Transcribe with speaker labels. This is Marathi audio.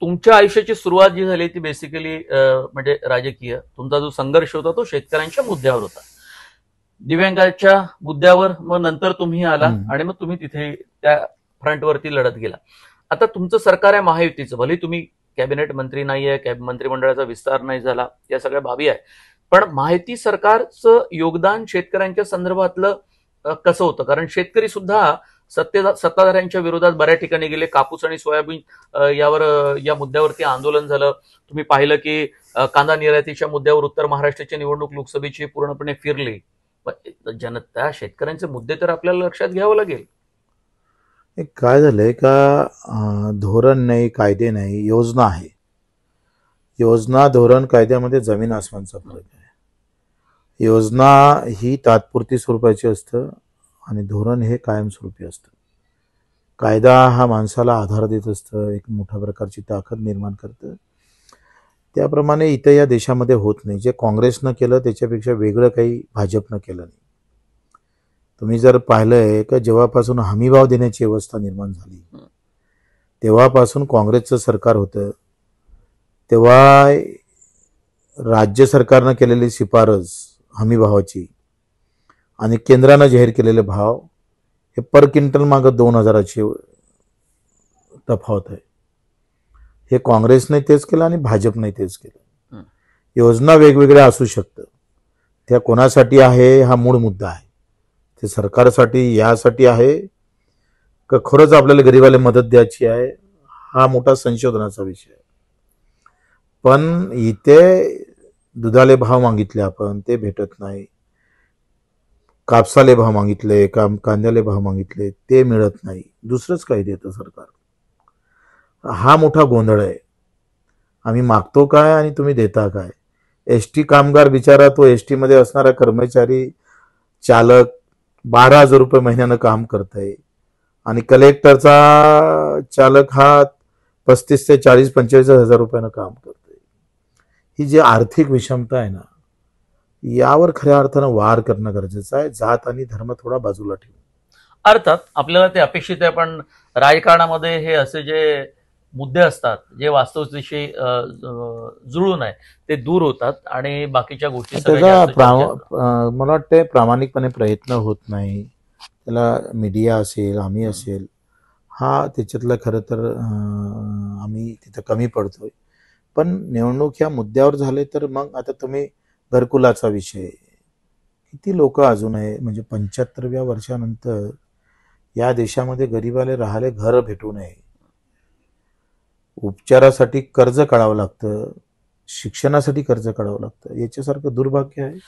Speaker 1: तुमच्या आयुष्याची सुरुवात जी झाली ती बेसिकली म्हणजे राजकीय तुमचा जो संघर्ष होता तो शेतकऱ्यांच्या मुद्द्यावर होता. दिव्यांगाच्या मुद्द्यावर मग नंतर तुम्ही आला आणि मग तुम्ही तिथे त्या फ्रंटवरती लढत गेला. आता तुमचं सरकार आहे महायुतीचं, भले तुम्ही कॅबिनेट मंत्री नाहीये, मंत्रिमंडळाचा विस्तार नाही झाला, या सगळ्या बाबी आहे, पण महायुती सरकारचं योगदान शेतकऱ्यांच्या संदर्भातलं कसं होतं? कारण शेतकरी सुद्धा सत्ताधाऱ्यांच्या विरोधात बऱ्याच ठिकाणी गेले. कापूस आणि सोयाबीन यावर या मुद्द्यावरती आंदोलन झालं. तुम्ही पाहिलं की कांदा निर्यातीच्या मुद्द्यावर उत्तर महाराष्ट्राची निवडणूक लोकसभेची पूर्णपणे फिरली. त्या शेतकऱ्यांचे मुद्दे तर आपल्याला लक्षात घ्यावं लागेल.
Speaker 2: काय झालंय का, धोरण नाही, कायदे नाही, योजना आहे. योजना धोरण कायद्यामध्ये जमीन आसमानचा फरक आहे. योजना ही तात्पुरती स्वरूपाची असतं आणि धोरण हे कायमस्वरूपी असतं. कायदा हा माणसाला आधार देत असतं, एक मोठ्या प्रकारची ताकद निर्माण करतं. त्याप्रमाणे इथं या देशामध्ये होत नाही. जे काँग्रेसनं केलं त्याच्यापेक्षा वेगळं काही भाजपनं केलं नाही. तुम्ही जर पाहिलंय का, जेव्हापासून हमीभाव देण्याची व्यवस्था निर्माण झाली तेव्हापासून काँग्रेसचं सरकार होतं, तेव्हा राज्य सरकारनं केलेली शिफारस हमीभावाची आणि केंद्रानं जाहीर केलेले भाव हे पर क्विंटल मागं 2000ची तफावत आहे. हे काँग्रेसने तेच केलं आणि भाजपने तेच केलं. योजना वेगवेगळ्या असू शकतं, त्या कोणासाठी आहे हा मूळ मुद्दा आहे. ते सरकारसाठी यासाठी आहे का खरंच आपल्याला गरीबाला मदत द्यायची आहे, हा मोठा संशोधनाचा विषय आहे. पण इथे दुधाले भाव मागितले आपण, ते भेटत नाही. कापसाले भाव मागितले, कांद्याले भाव मागितले, ते मिळत नाही. दुसरंच काही देतं सरकार. हा मोठा गोंधळ आहे. आम्ही मागतो काय आणि तुम्ही देता काय? एसटी कामगार बिचारा, तो एसटी मध्ये असणारा कर्मचारी चालक 12,000 रुपये महिन्यानं काम करतंय आणि कलेक्टरचा चालक हा 35 ते 40-45 हजार रुपयानं काम करतोय. ही जी आर्थिक विषमता आहे ना, यावर खऱ्या अर्थानं वार करणं गरजेचं आहे. जात आणि धर्म थोडा बाजूला ठेवून.
Speaker 1: अर्थात आपल्याला ते अपेक्षित आहे, पण राजकारणामध्ये हे असे जे मुद्दे असतात जे वास्तविकतेशी जुळून आहे ते दूर होतात आणि बाकीच्या गोष्टी
Speaker 2: मला वाटतं प्रामाणिकपणे प्रयत्न होत नाही. त्याला मीडिया असेल, आम्ही असेल, हा त्याच्यातलं खरं तर आम्ही तिथं कमी पडतोय. पण निवडणूक ह्या मुद्द्यावर झाले तर मग आता तुम्ही घरकुलाचा विषय, किती लोक अजून आहे, म्हणजे 75व्या वर्षानंतर या देशामध्ये गरीबाला राहायला घर भेटू नये, उपचारासाठी कर्ज काढावं लागतं, शिक्षणासाठी कर्ज काढावं लागतं. याच्यासारखं दुर्भाग्य आहे.